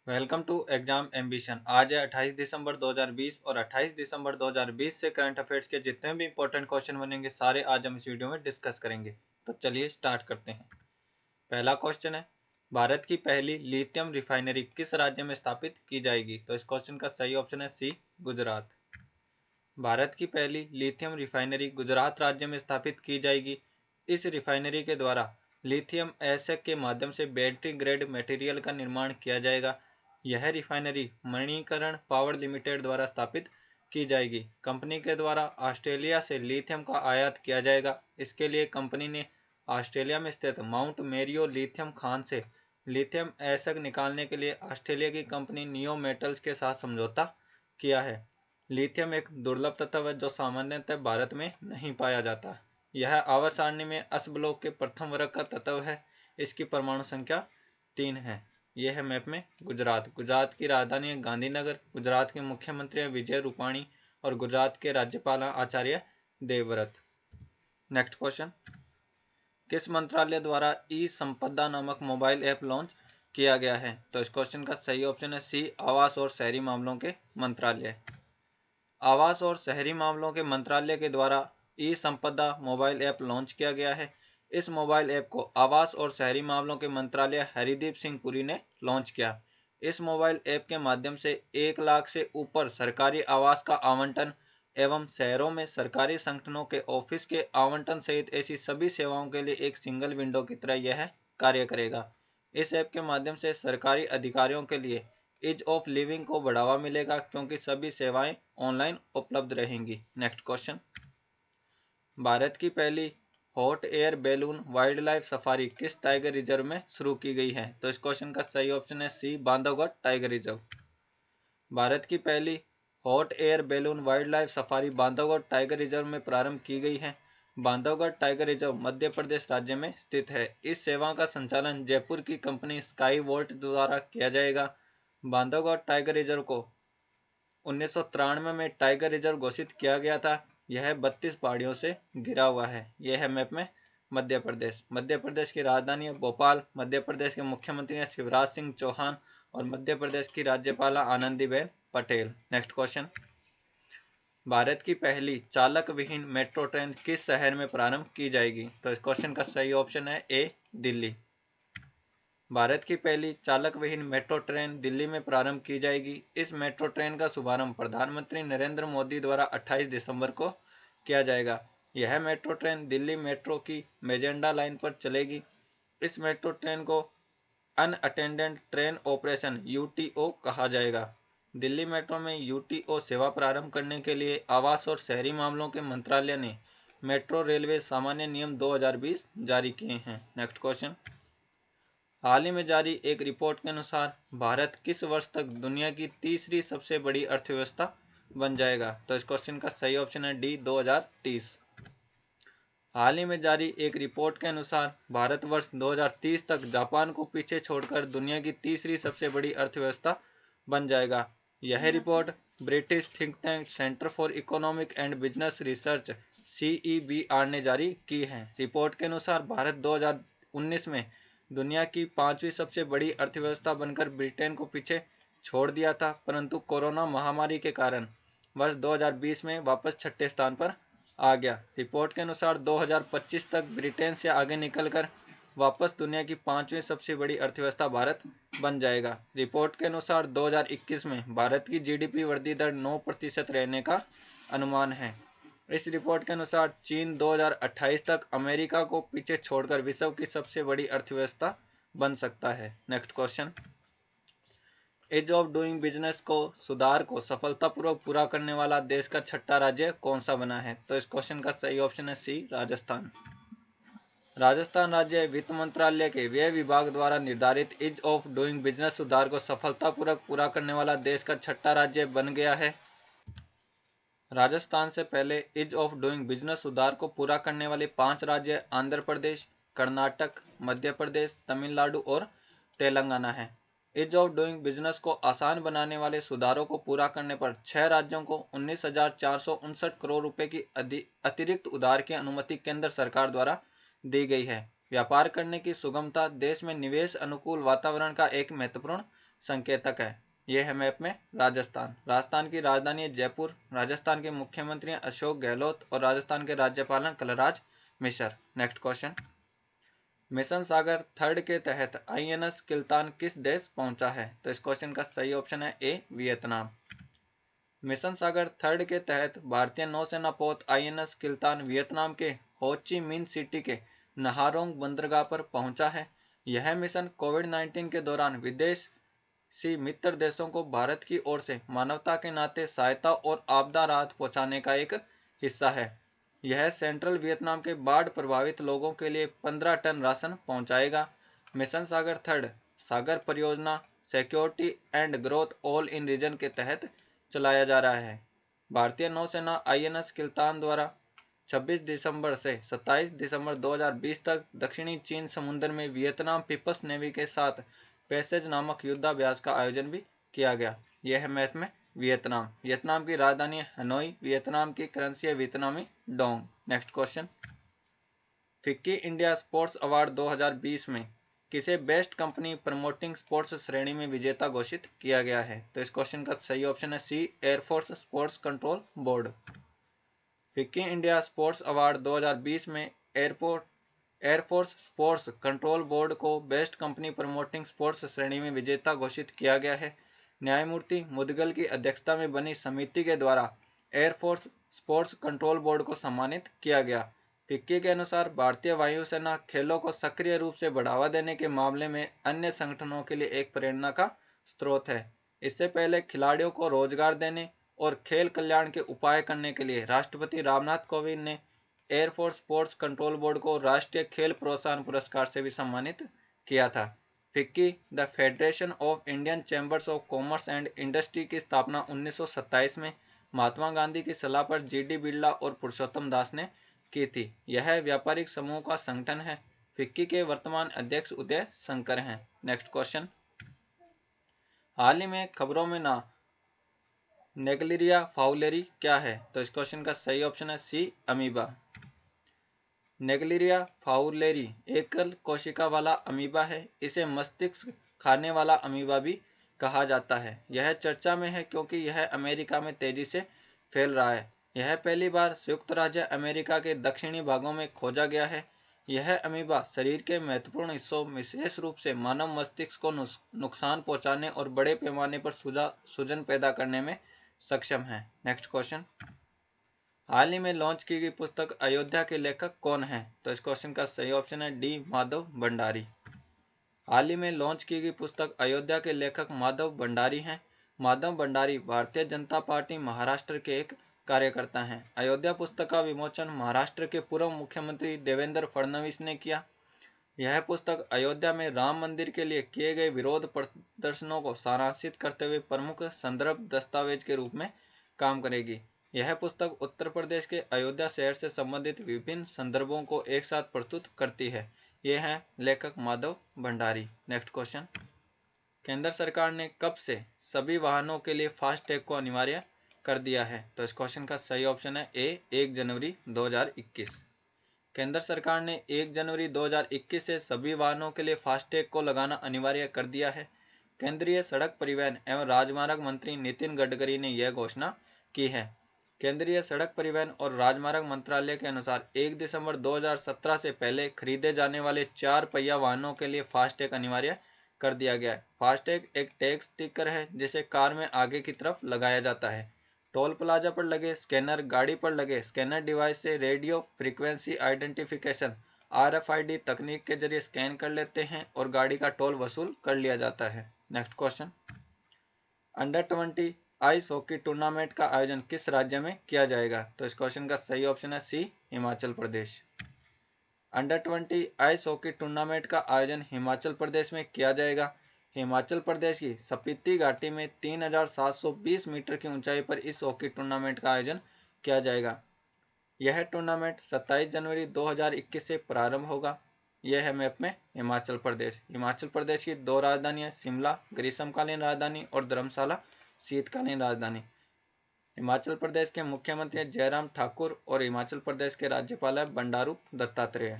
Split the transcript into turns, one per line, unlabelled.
Welcome to exam ambition. आज है 28 दिसंबर 2020 और 28 दिसंबर 2020 से करंट अफेयर्स के जितने भी इंपॉर्टेंट क्वेश्चन बनेंगे सारे आज हम इस वीडियो में डिस्कस करेंगे। तो चलिए स्टार्ट करते हैं। पहला क्वेश्चन है, भारत की पहली लिथियम रिफाइनरी किस राज्य में स्थापित की जाएगी? तो इस क्वेश्चन का सही ऑप्शन है सी, गुजरात। भारत की पहली लिथियम रिफाइनरी गुजरात राज्य में स्थापित की जाएगी। इस रिफाइनरी के द्वारा लिथियम एसएक के माध्यम से बैटरी ग्रेड मटेरियल का निर्माण किया जाएगा। यह रिफाइनरी मणिकरण पावर लिमिटेड द्वारा स्थापित की जाएगी। कंपनी के द्वारा ऑस्ट्रेलिया से लिथियम का आयात किया जाएगा। इसके लिए कंपनी ने ऑस्ट्रेलिया में स्थित माउंट मेरियो लिथियम खान से लिथियम एसएक निकालने के लिए ऑस्ट्रेलिया की कंपनी नियो मेटल्स के साथ समझौता किया है। लिथियम एक दुर्लभ तत्व है जो सामान्यतः भारत में नहीं पाया जाता। यह आवर्त सारणी में अस ब्लॉक के प्रथम वर्ग का तत्व है। इसकी परमाणु संख्या 3 है। यह है मैप में गुजरात। गुजरात की राजधानी है गांधीनगर। गुजरात के मुख्यमंत्री हैं विजय रूपाणी और गुजरात के राज्यपाल आचार्य देवव्रत। नेक्स्ट क्वेश्चन, किस मंत्रालय द्वारा ई संपदा नामक मोबाइल ऐप लॉन्च किया गया है? तो इस क्वेश्चन का सही ऑप्शन है सी, आवास और शहरी मामलों के मंत्रालय। आवास और शहरी मामलों के मंत्रालय के द्वारा ई संपदा मोबाइल ऐप लॉन्च किया गया है। इस मोबाइल ऐप को आवास और शहरी मामलों के मंत्रालय हरदीप सिंह पुरी ने लॉन्च किया। इस मोबाइल ऐप के माध्यम से 1 लाख से ऊपर सरकारी आवास का आवंटन एवं शहरों में सरकारी संगठनों के ऑफिस के आवंटन सहित ऐसी सभी सेवाओं के लिए एक सिंगल विंडो की तरह यह कार्य करेगा। इस ऐप के माध्यम से सरकारी अधिकारियों के लिए ईज ऑफ लिविंग को बढ़ावा मिलेगा क्योंकि सभी सेवाएं ऑनलाइन उपलब्ध रहेंगी। नेक्स्ट क्वेश्चन, भारत की पहली hot air balloon wild life safari किस टाइगर रिजर्व में शुरू की गई है? तो इस क्वेश्चन का सही ऑप्शन है सी, बांधवगढ़ टाइगर रिजर्व। भारत की पहली hot air balloon wild life safari Bandhavgarh tiger reserve में प्रारंभ की गई है। बांधवगढ़ टाइगर रिजर्व मध्य प्रदेश राज्य में स्थित है। इस सेवा का संचालन जयपुर की कंपनी स्काई वोल्ट द्वारा किया जाएगा। बांधवगढ़ टाइगर रिजर्व को 1993 में टाइगर रिजर्व घोषित किया गया था। यह 32 पहाड़ियों से घिरा हुआ है। यह है मैप में मध्य प्रदेश। मध्य प्रदेश की राजधानी है भोपाल। मध्य प्रदेश के मुख्यमंत्री हैं शिवराज सिंह चौहान और मध्य प्रदेश की राज्यपाल आनंदीबेन पटेल। नेक्स्ट क्वेश्चन, भारत की पहली चालक विहीन मेट्रो ट्रेन किस शहर में प्रारंभ की जाएगी? तो इस क्वेश्चन का सही ऑप्शन है ए, दिल्ली। भारत की पहली चालक विहीन मेट्रो ट्रेन दिल्ली में प्रारंभ की जाएगी। इस मेट्रो ट्रेन का शुभारंभ प्रधानमंत्री नरेंद्र मोदी द्वारा 28 दिसंबर को किया जाएगा। यह मेट्रो ट्रेन दिल्ली मेट्रो की मेजेंटा लाइन पर चलेगी। इस मेट्रो ट्रेन को अनअटेंडेड ट्रेन ऑपरेशन यूटीओ कहा जाएगा। दिल्ली मेट्रो में यूटीओ सेवा प्रारंभ करने के लिए आवास और शहरी मामलों के मंत्रालय ने मेट्रो रेलवे सामान्य नियम 2020 जारी किए हैं। नेक्स्ट क्वेश्चन, हाल ही में जारी एक रिपोर्ट के अनुसार भारत किस वर्ष तक दुनिया की तीसरी सबसे बड़ी अर्थव्यवस्था बन जाएगा? तो इस क्वेश्चन का सही ऑप्शन है डी, 2030। हाल ही में जारी एक रिपोर्ट के अनुसार भारत वर्ष 2030 तक जापान को पीछे छोड़कर दुनिया की तीसरी सबसे बड़ी अर्थव्यवस्था बन जाएगा। यह report British think tank centre for economic and business research CEBR ने जारी की है। रिपोर्ट के अनुसार भारत 2019 में दुनिया की 5वीं सबसे बड़ी अर्थव्यवस्था बनकर ब्रिटेन को पीछे छोड़ दिया था, परंतु कोरोना महामारी के कारण वर्ष 2020 में वापस छठे स्थान पर आ गया। रिपोर्ट के अनुसार 2025 तक ब्रिटेन से आगे निकलकर वापस दुनिया की 5वीं सबसे बड़ी अर्थव्यवस्था भारत बन जाएगा। रिपोर्ट के अनुसार 2021 में भारत की GDP वृद्धि दर 9% रहने का अनुमान है। इस रिपोर्ट के अनुसार चीन 2028 तक अमेरिका को पीछे छोड़कर विश्व की सबसे बड़ी अर्थव्यवस्था बन सकता है। Next question, ease of doing business को सुधार को सफलतापूर्वक पूरा करने वाला देश का छठा राज्य कौन सा बना है? तो इस क्वेश्चन का सही ऑप्शन है सी, राजस्थान। राजस्थान राज्य वित्त मंत्रालय के व्यय विभाग द्वारा निर्धारित ईज ऑफ डूइंग बिजनेस सुधार को सफलतापूर्वक पूरा करने वाला देश का छठा राज्य बन गया है। राजस्थान से पहले ईज ऑफ डूइंग बिजनेस सुधार को पूरा करने वाले 5 राज्य आंध्र प्रदेश, कर्नाटक, मध्य प्रदेश, तमिलनाडु और तेलंगाना है। ईज ऑफ डूइंग बिजनेस को आसान बनाने वाले सुधारों को पूरा करने पर 6 राज्यों को 19,459 करोड़ रुपए की अतिरिक्त उधार की अनुमति केंद्र सरकार द्वारा दी गई है। व्यापार करने की सुगमता देश में निवेश अनुकूल वातावरण का एक महत्वपूर्ण संकेतक है। यह है मैप में राजस्थान। राजस्थान की राजधानी है जयपुर। राजस्थान के मुख्यमंत्री हैं अशोक गहलोत और राजस्थान के राज्यपाल हैं Kalraj Mishra. Next question, mission Sagar third के तहत आईएनएस किल्तान किस देश पहुंचा है? तो इस क्वेश्चन का सही ऑप्शन है ए, वियतनाम। मिशन सागर थर्ड के तहत भारतीय नौसेना पोत आईएनएस किल्तान वियतनाम के हो ची मिन सिटी के नहारोंग बंदरगाह पर पहुंचा है। यह मिशन कोविड-19 के दौरान विदेशी मित्र देशों को भारत की ओर से मानवता के नाते सहायता और आपदा राहत पहुंचाने का एक हिस्सा है। यह सेंट्रल वियतनाम के बाढ़ प्रभावित लोगों के लिए 15 टन राशन पहुंचाएगा। मिशन सागर थर्ड सागर परियोजना security and growth all in region के तहत चलाया जा रहा है। भारतीय नौसेना आईएनएस किल्तान द्वारा 26 दिसंबर से 27 दिसंबर 2020 तक दक्षिणी चीन समुद्र में वियतनाम पीपल्स नेवी के साथ पैसेज नामक युद्धाभ्यास का आयोजन भी किया गया। यह है मैथ में वियतनाम। वियतनाम की राजधानी है हनोई। वियतनाम की करेंसी है वियतनामी dong. Next question, FICCI India sports award 2020 में किसे बेस्ट कंपनी प्रमोटिंग स्पोर्ट्स श्रेणी में विजेता घोषित किया गया है? तो इस क्वेश्चन का सही ऑप्शन है C, air force sports control board. FICCI India sports award 2020 में एयरफोर्स स्पोर्ट्स कंट्रोल बोर्ड को बेस्ट कंपनी प्रमोटिंग स्पोर्ट्स श्रेणी में विजेता घोषित किया गया है। न्यायमूर्ति मुदगल की अध्यक्षता में बनी समिति के द्वारा एयरफोर्स स्पोर्ट्स कंट्रोल बोर्ड को सम्मानित किया गया। फिक्की के अनुसार भारतीय वायुसेना खेलों को सक्रिय रूप से बढ़ावा देने के मामले में अन्य संगठनों के लिए एक प्रेरणा का स्रोत है। इससे पहले खिलाड़ियों को रोजगार देने और खेल कल्याण के उपाय करने के लिए राष्ट्रपति रामनाथ कोविंद ने एयरफोर्स स्पोर्ट्स कंट्रोल बोर्ड को राष्ट्रीय खेल प्रोत्साहन पुरस्कार से भी सम्मानित किया था। FICCI the federation of Indian chambers of commerce and industry की स्थापना 1927 में महात्मा गांधी की सलाह पर जीडी बिरला और पुरुषोत्तम दास ने की थी। यह व्यापारिक समूह का संगठन है। फिक्की के वर्तमान अध्यक्ष उदय शंकर हैं। नेक्स्ट क्वेश्चन, हाल ही में खबरों में ना नेग्लेरिया फाउलेरी क्या है? तो इस क्वेश्चन का सही ऑप्शन है सी, अमीबा। नेग्लेरिया फाउलेरी एकल कोशिका वाला अमीबा है। इसे मस्तिष्क खाने वाला अमीबा भी कहा जाता है। यह चर्चा में है क्योंकि यह अमेरिका में तेजी से फैल रहा है। यह पहली बार संयुक्त राज्य अमेरिका के दक्षिणी भागों में खोजा गया है। यह अमीबा शरीर के महत्वपूर्ण हिस्सों विशेष रूप से मानव मस्तिष्क को नुकसान पहुंचाने और बड़े पैमाने पर सूजन पैदा करने में सक्षम है। नेक्स्ट क्वेश्चन, हाल ही में लॉन्च की गई पुस्तक अयोध्या के लेखक कौन है? तो इस क्वेश्चन का सही ऑप्शन है डी, माधव भंडारी। हाल ही में लॉन्च की गई पुस्तक अयोध्या के लेखक माधव भंडारी हैं। माधव भंडारी भारतीय जनता पार्टी महाराष्ट्र के एक कार्यकर्ता हैं। अयोध्या पुस्तक का विमोचन महाराष्ट्र के पूर्व मुख्यमंत्री देवेंद्र फडणवीस ने किया। यह पुस्तक अयोध्या में राम मंदिर के लिए किए गए विरोध प्रदर्शनों को सारांशित करते हुए प्रमुख संदर्भ दस्तावेज के रूप में काम करेगी। यह पुस्तक उत्तर प्रदेश के अयोध्या शहर से संबंधित विभिन्न संदर्भों को एक साथ प्रस्तुत करती है। ये हैं लेखक माधव भंडारी। नेक्स्ट क्वेश्चन, केंद्र सरकार ने कब से सभी वाहनों के लिए फास्टैग को अनिवार्य कर दिया है? तो इस क्वेश्चन का सही ऑप्शन है ए, 1 जनवरी 2021। केंद्र सरकार ने 1 जनवरी 2021 से सभी वाहनों के लिए फास्टैग को लगाना अनिवार्य कर दिया है। केंद्रीय सड़क परिवहन एवं राजमार्ग मंत्री नितिन गडकरी ने यह घोषणा की है। केंद्रीय सड़क परिवहन और राजमार्ग मंत्रालय के अनुसार 1 दिसंबर 2017 से पहले खरीदे जाने वाले 4 पहिया वाहनों के लिए फास्टैग अनिवार्य कर दिया गया है। फास्टैग एक टैग स्टिकर है जिसे कार में आगे की तरफ लगाया जाता है। टोल प्लाजा पर लगे स्कैनर, गाड़ी पर लगे स्कैनर डिवाइस से रेडियो फ्रीक्वेंसी आइडेंटिफिकेशन RFID तकनीक के जरिए स्कैन कर लेते हैं और गाड़ी का टोल वसूल कर लिया जाता है। Next question, under 20 ice hockey tournament का आयोजन किस राज्य में किया जाएगा? तो इस क्वेश्चन का सही ऑप्शन है सी, Himachal Pradesh. Under 20 ice hockey tournament का आयोजन हिमाचल प्रदेश में किया जाएगा। हिमाचल प्रदेश की स्पीति घाटी में 3720 मीटर की ऊंचाई पर इस हॉकी टूर्नामेंट का आयोजन किया जाएगा। यह टूर्नामेंट 27 जनवरी 2021 से प्रारंभ होगा। यह है मैप में हिमाचल प्रदेश। हिमाचल प्रदेश की 2 राजधानियां शिमला ग्रीष्मकालीन राजधानी और धर्मशाला शीतकालीन राजधानी। हिमाचल प्रदेश के मुख्यमंत्री जयराम ठाकुर और हिमाचल प्रदेश के राज्यपाल है बंडारू दत्तात्रेय।